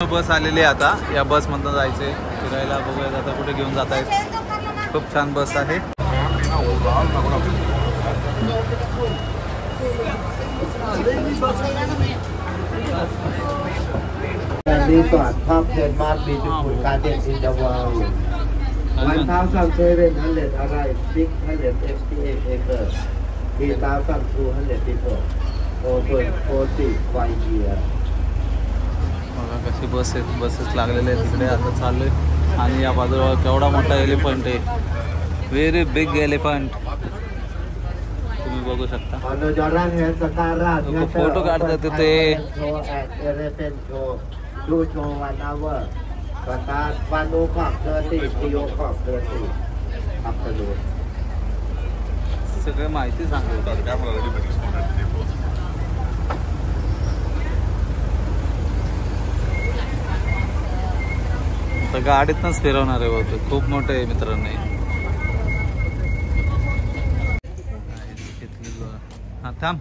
बस आलेली आहे आता. या बस मधून जायचंय फिरायला. बघूया आता कुठे घेऊन जात आहेत. खूप छान बस आहे. Resort top 10 most beautiful gardens in the world. 1,700 arrived, 658 acres, 3,200 people, over 45 years. बघा कशी बस आहेत. बसेस लागलेले आहेत तिकडे. आता चाललोय आणि या बाजूला केवढा मोठा एलिफंट आहे. व्हेरी बिग एलिफंट तुम्ही बघू शकता. फोटो काढतात तिथे. 2 show 1 hour. Start 1 o'clock 30, 3 o'clock 30. Afternoon. सगळे माहिती सांगतात. तर गाडीतनच फिरवणार आहे होते. खूप मोठं आहे मित्रांनो. हा थांब.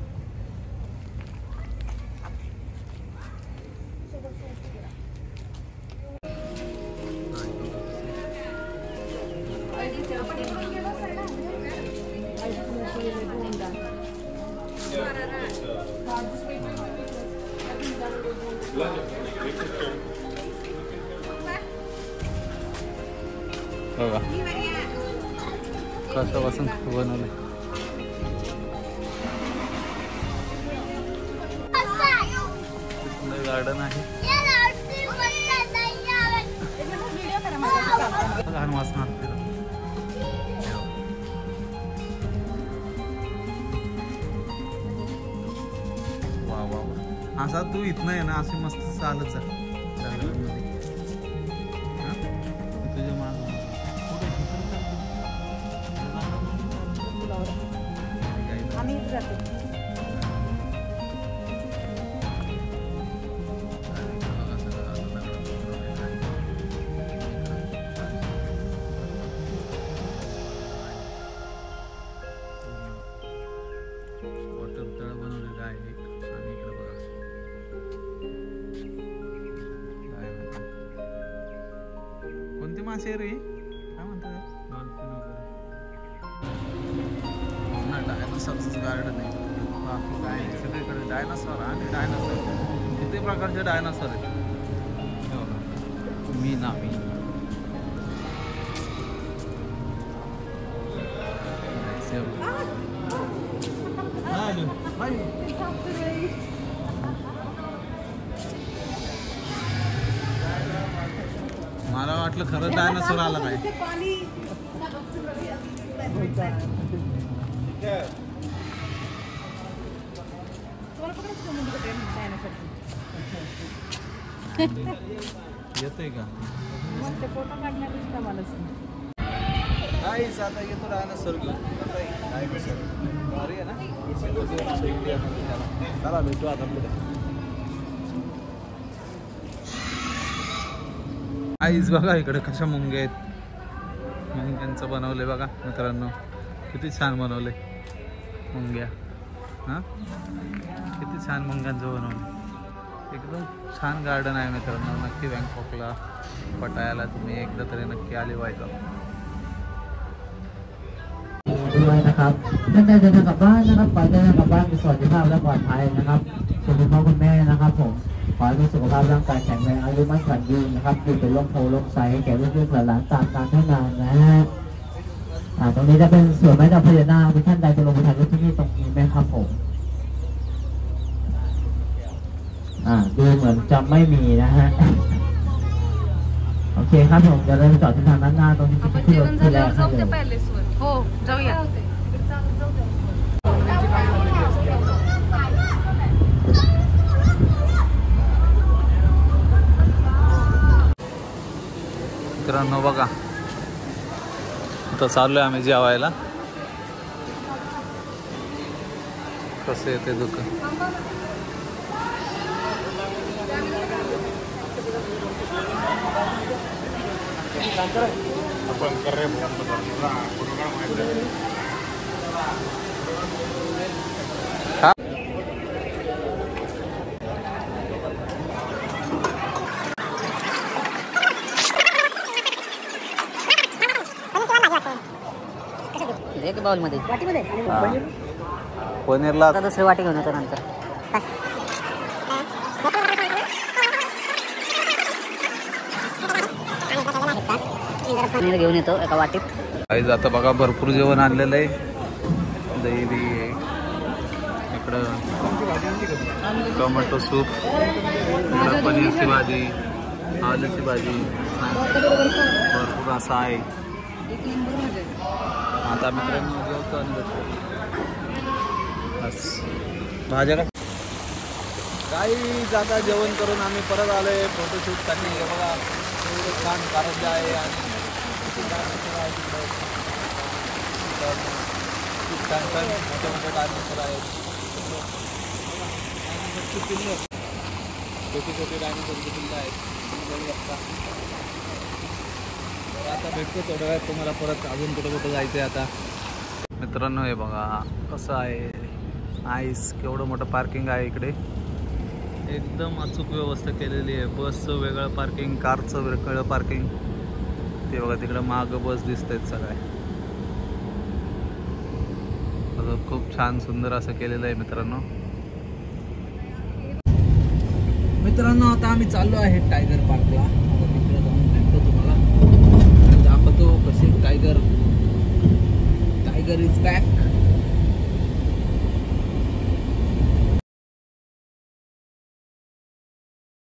बघा कशापासून बनवलं. सुंदर गार्डन आहे. लहान वाचणार. वा वा वा. असा तू इथनं आहे ना असे मस्त चालत जा. तुझ्या माग कोणती मासे रे काय म्हणतात. डायनासॉरचं गार्डन आहे. काय सगळीकडे डायनासॉर आणि डायनासॉर. किती प्रकारचे डायनासॉर आहेत. मी ना मी मला वाटलं खरं डायनासोर आला काय. येतोय का काहीच. आता येतो डायनासोर घेऊन. भारी आहे ना. चला भेटू आता पुढे. आईच बघा इकडे कशा मुंग्या आहेत. मुंग्यांचं बनवले बघा मित्रांनो. किती छान बनवले मुंग्या. हां किती छान मुंग्यांचं बनवलं. एकदम छान गार्डन आहे मित्रांनो. नक्की बँकॉकला पटायाला तुम्ही एकदा तरी नक्की आले पाहिजे. ด้วยนะครับท่านใดเดินทางกลับบ้านนะครับขอให้เดินทางกลับบ้านมีสวัสดิภาพและปลอดภัยนะครับส่วนคุณพ่อคุณแม่นะครับผมขอให้มีสุขภาพร่างกายแข็งแรงอายุมั่นขวัญยืนนะครับอยู่เป็นร่มโพล่มไทรให้แก่ลูกๆหลานๆตามกาลเท่านานนะฮะตรงนี้จะเป็นสวนไม้ดอกพญานาคท่านใดจะลงไปถ่ายรูปที่นี่ตรงนี้ไหมครับผมดูเหมือนจะไม่มีนะฮะโอเคครับผมเดี๋ยวเราไปจอดที่ทางด้านหน้าตรงที่จะขึ้นรถที่แรกให้เลย हो जाऊया. मित्रांनो बघा आता चाललोय आम्ही जेवायला. कसं येते दुकान. बाउलमध्ये पनीरला आता दुसरी वाटी घेऊन येतो नंतर. पनीर घेऊन येतो एका वाटीत. काही आता बघा भरपूर जेवण आणलेलं आहे. दही आहे इकडं, टोमॅटो सूप, इकडं पनीरची भाजी, आलूची भाजी, भरपूर असं आहे. आता मित्रांनो जेवतो आणि बसतो. बस भाज्या का काही जाता जेवण करून आम्ही परत आलो आहे फोटोशूटसाठी. हे बघा एवढं छान कारंजा आहे आणि किती छान मित्र आहे तिकडे. खूप छान छान मोठे मोठे डायनोसर आहेत. पिल्लं छोटी छोटी डायनोसरची पिल्लं आहेत. बघू शकता. आता भेटतो थोड्या वेळात तुम्हाला परत. अजून कुठं कुठं जायचं आहे आता मित्रांनो. हे बघा कसं आहे आईस. केवढं मोठं पार्किंग आहे इकडे. एकदम अचूक व्यवस्था केलेली आहे. बसचं वेगळं पार्किंग, कारचं वेगळं पार्किंग. ते बघा तिकडं मागं बस दिसत आहेत सगळ्या. खूप छान सुंदर असं केलेलं आहे मित्रांनो. मित्रांनो आता आम्ही चाललो आहे टायगर पार्कला.